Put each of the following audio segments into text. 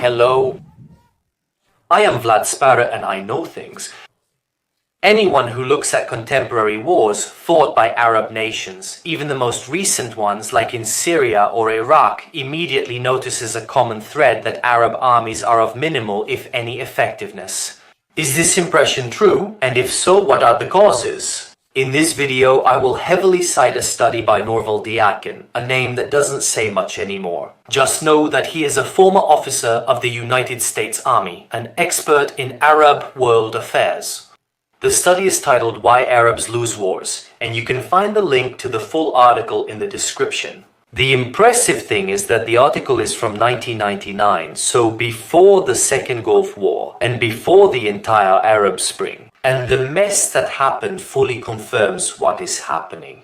hello. I am Vlad Spara and I know things. Anyone who looks at contemporary wars fought by Arab nations, even the most recent ones like in Syria or Iraq, immediately notices a common thread that Arab armies are of minimal, if any, effectiveness. Is this impression true? And if so, what are the causes? In this video, I will heavily cite a study by Norval Diakin, a name that doesn't say much anymore. Just know that he is a former officer of the United States Army, an expert in Arab world affairs. The study is titled Why Arabs Lose Wars, and you can find the link to the full article in the description. The impressive thing is that the article is from 1999, so before the Second Gulf War and before the entire Arab Spring. And the mess that happened fully confirms what is happening.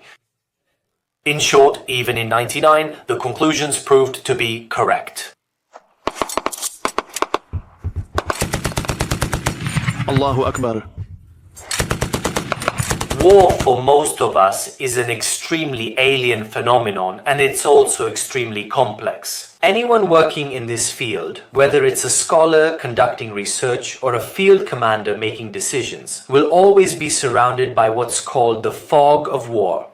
In short, even in 99, the conclusions proved to be correct. Allahu Akbar. War, for most of us, is an extremely alien phenomenon, and it's also extremely complex. Anyone working in this field, whether it's a scholar conducting research or a field commander making decisions, will always be surrounded by what's called the fog of war.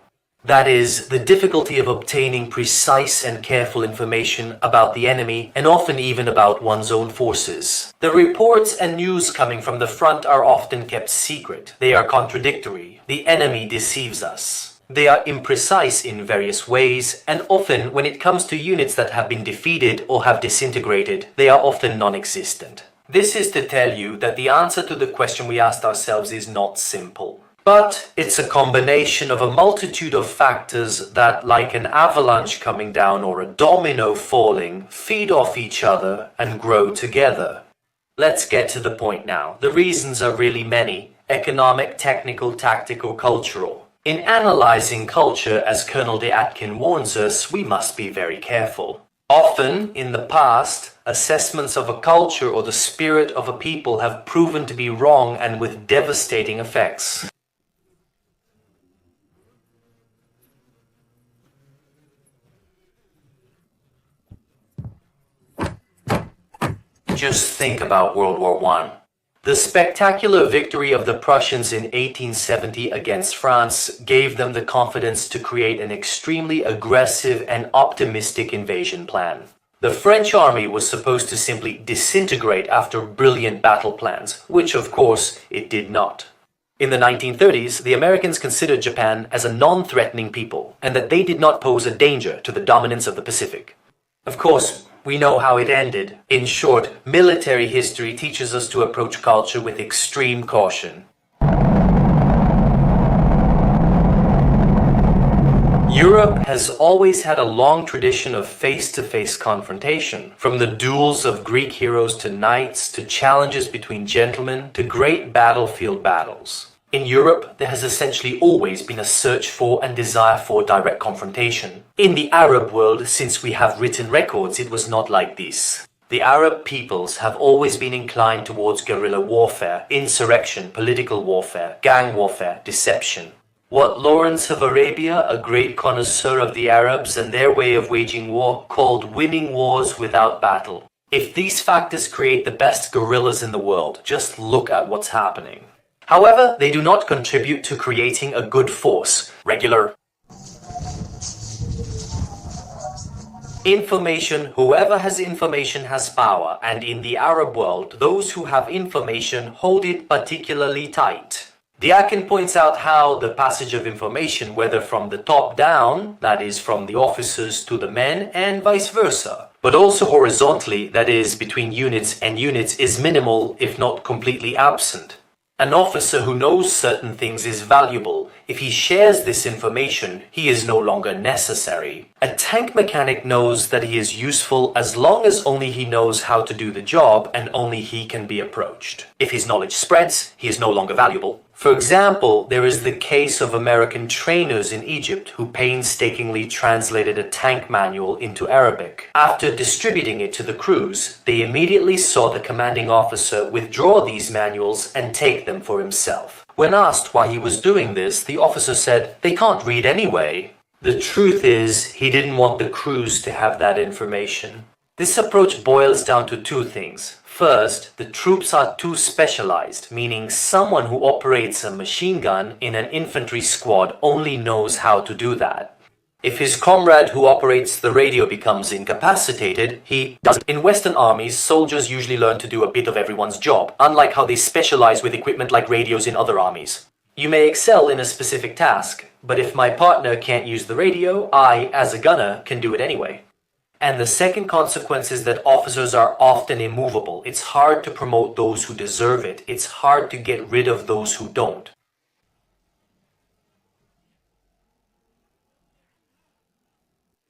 That is, the difficulty of obtaining precise and careful information about the enemy and often even about one's own forces. The reports and news coming from the front are often kept secret. They are contradictory. The enemy deceives us. They are imprecise in various ways, and often when it comes to units that have been defeated or have disintegrated, they are often non-existent. This is to tell you that the answer to the question we asked ourselves is not simple. But it's a combination of a multitude of factors that, like an avalanche coming down or a domino falling, feed off each other and grow together. Let's get to the point now. The reasons are really many: economic, technical, tactical, cultural. In analyzing culture, as Colonel Diakin warns us, we must be very careful. Often, in the past, assessments of a culture or the spirit of a people have proven to be wrong and with devastating effects. Just think about World War I. The spectacular victory of the Prussians in 1870 against France gave them the confidence to create an extremely aggressive and optimistic invasion plan. The French army was supposed to simply disintegrate after brilliant battle plans, which of course it did not. In the 1930s, the Americans considered Japan as a non-threatening people, and that they did not pose a danger to the dominance of the Pacific. Of course, we know how it ended. In short, military history teaches us to approach culture with extreme caution. Europe has always had a long tradition of face-to-face confrontation, from the duels of Greek heroes to knights, to challenges between gentlemen, to great battlefield battles. In Europe, there has essentially always been a search for and desire for direct confrontation. In the Arab world, since we have written records, it was not like this. The Arab peoples have always been inclined towards guerrilla warfare, insurrection, political warfare, gang warfare, deception. What Lawrence of Arabia, a great connoisseur of the Arabs and their way of waging war, called winning wars without battle. If these factors create the best guerrillas in the world, just look at what's happening. However, they do not contribute to creating a good force, regular information. Whoever has information has power, and in the Arab world, those who have information hold it particularly tight. Diakin points out how the passage of information, whether from the top down, that is from the officers to the men, and vice versa, but also horizontally, that is between units and units, is minimal, if not completely absent. An officer who knows certain things is valuable. If he shares this information, he is no longer necessary. A tank mechanic knows that he is useful as long as only he knows how to do the job and only he can be approached. If his knowledge spreads, he is no longer valuable. For example, there is the case of American trainers in Egypt who painstakingly translated a tank manual into Arabic. After distributing it to the crews, they immediately saw the commanding officer withdraw these manuals and take them for himself. When asked why he was doing this, the officer said, "They can't read anyway." The truth is, he didn't want the crews to have that information. This approach boils down to two things. First, the troops are too specialized, meaning someone who operates a machine gun in an infantry squad only knows how to do that. If his comrade who operates the radio becomes incapacitated, he doesn't. In Western armies, soldiers usually learn to do a bit of everyone's job, unlike how they specialize with equipment like radios in other armies. You may excel in a specific task, but if my partner can't use the radio, I, as a gunner, can do it anyway. And the second consequence is that officers are often immovable. It's hard to promote those who deserve it. It's hard to get rid of those who don't.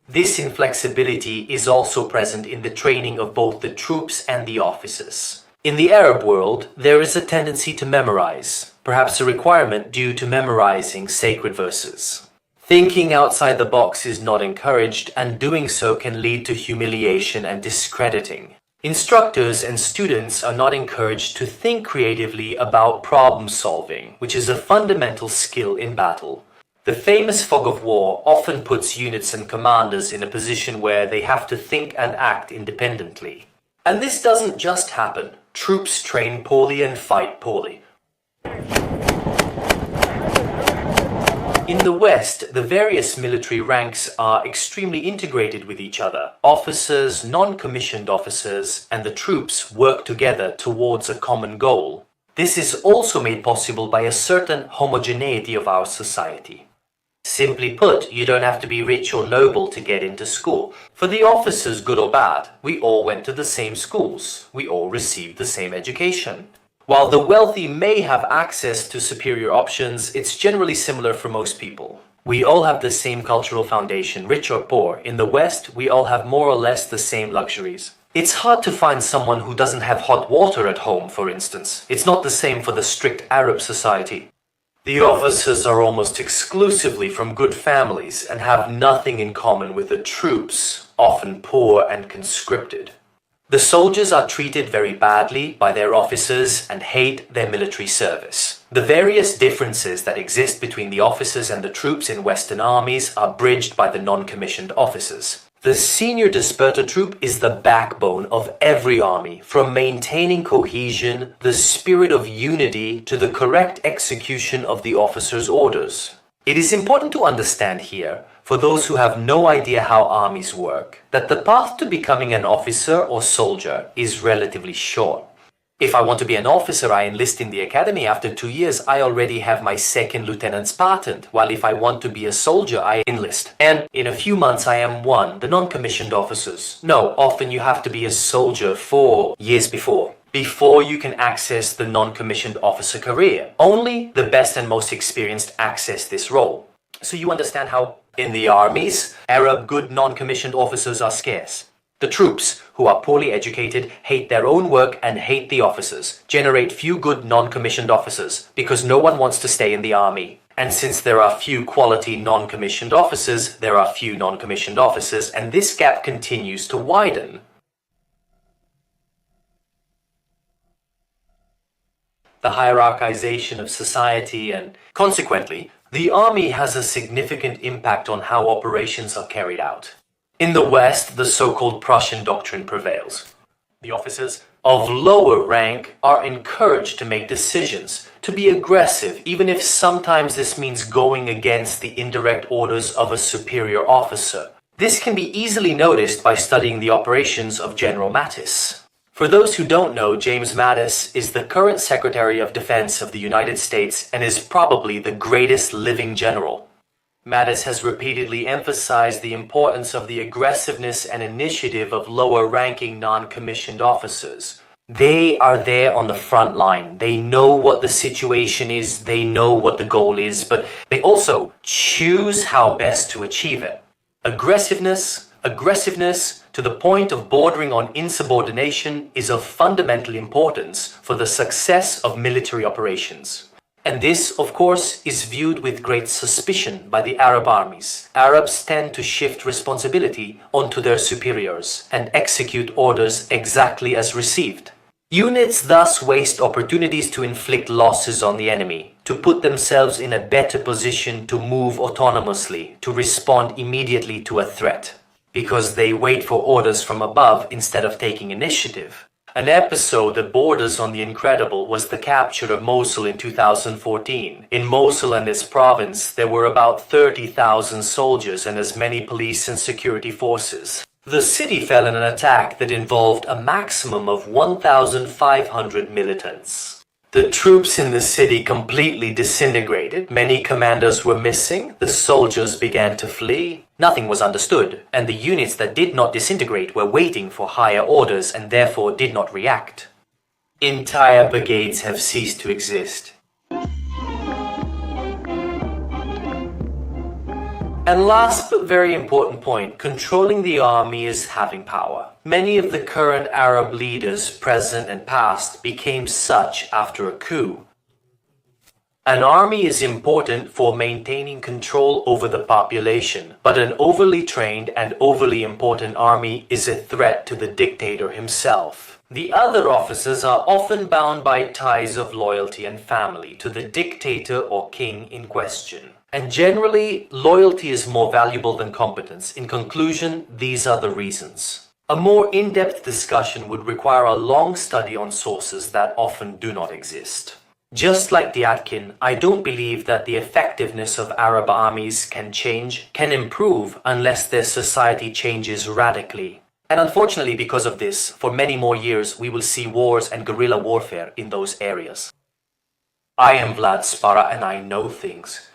This inflexibility is also present in the training of both the troops and the officers. In the Arab world, there is a tendency to memorize, perhaps a requirement due to memorizing sacred verses. Thinking outside the box is not encouraged, and doing so can lead to humiliation and discrediting. Instructors and students are not encouraged to think creatively about problem solving, which is a fundamental skill in battle. The famous fog of war often puts units and commanders in a position where they have to think and act independently. And this doesn't just happen. Troops train poorly and fight poorly. In the West, the various military ranks are extremely integrated with each other. Officers, non-commissioned officers, and the troops work together towards a common goal. This is also made possible by a certain homogeneity of our society. Simply put, you don't have to be rich or noble to get into school. For the officers, good or bad, we all went to the same schools. We all received the same education. While the wealthy may have access to superior options, it's generally similar for most people. We all have the same cultural foundation, rich or poor. In the West, we all have more or less the same luxuries. It's hard to find someone who doesn't have hot water at home, for instance. It's not the same for the strict Arab society. The officers are almost exclusively from good families and have nothing in common with the troops, often poor and conscripted. The soldiers are treated very badly by their officers and hate their military service. The various differences that exist between the officers and the troops in Western armies are bridged by the non-commissioned officers. The senior disperter troop is the backbone of every army, from maintaining cohesion, the spirit of unity, to the correct execution of the officer's orders. It is important to understand here, for those who have no idea how armies work, that the path to becoming an officer or soldier is relatively short. If I want to be an officer, I enlist in the academy. After 2 years, I already have my second lieutenant's patent, while if I want to be a soldier, I enlist. And in a few months, I am one, the non-commissioned officers. No, often you have to be a soldier 4 years before you can access the non-commissioned officer career. Only the best and most experienced access this role. So you understand how in the armies, Arab good non-commissioned officers are scarce. The troops, who are poorly educated, hate their own work and hate the officers, generate few good non-commissioned officers, because no one wants to stay in the army. And since there are few quality non-commissioned officers, there are few non-commissioned officers, and this gap continues to widen. The hierarchization of society and, consequently, the army has a significant impact on how operations are carried out. In the West, the so-called Prussian doctrine prevails. The officers of lower rank are encouraged to make decisions, to be aggressive, even if sometimes this means going against the indirect orders of a superior officer. This can be easily noticed by studying the operations of General Mattis. For those who don't know, James Mattis is the current Secretary of Defense of the United States and is probably the greatest living general. Mattis has repeatedly emphasized the importance of the aggressiveness and initiative of lower-ranking non-commissioned officers. They are there on the front line. They know what the situation is, they know what the goal is, but they also choose how best to achieve it. Aggressiveness to the point of bordering on insubordination is of fundamental importance for the success of military operations. And this, of course, is viewed with great suspicion by the Arab armies. Arabs tend to shift responsibility onto their superiors and execute orders exactly as received. Units thus waste opportunities to inflict losses on the enemy, to put themselves in a better position to move autonomously, to respond immediately to a threat. because they wait for orders from above instead of taking initiative. An episode that borders on the incredible was the capture of Mosul in 2014. In Mosul and its province, there were about 30,000 soldiers and as many police and security forces. The city fell in an attack that involved a maximum of 1,500 militants. The troops in the city completely disintegrated, many commanders were missing, the soldiers began to flee, nothing was understood, and the units that did not disintegrate were waiting for higher orders and therefore did not react. Entire brigades have ceased to exist. And last but very important point, controlling the army is having power. Many of the current Arab leaders, present and past, became such after a coup. An army is important for maintaining control over the population, but an overly trained and overly important army is a threat to the dictator himself. The other officers are often bound by ties of loyalty and family to the dictator or king in question. And generally, loyalty is more valuable than competence. In conclusion, these are the reasons. A more in-depth discussion would require a long study on sources that often do not exist. Just like the Atkin, I don't believe that the effectiveness of Arab armies can improve unless their society changes radically. And unfortunately, because of this, for many more years we will see wars and guerrilla warfare in those areas. I am Vlad Spara and I know things.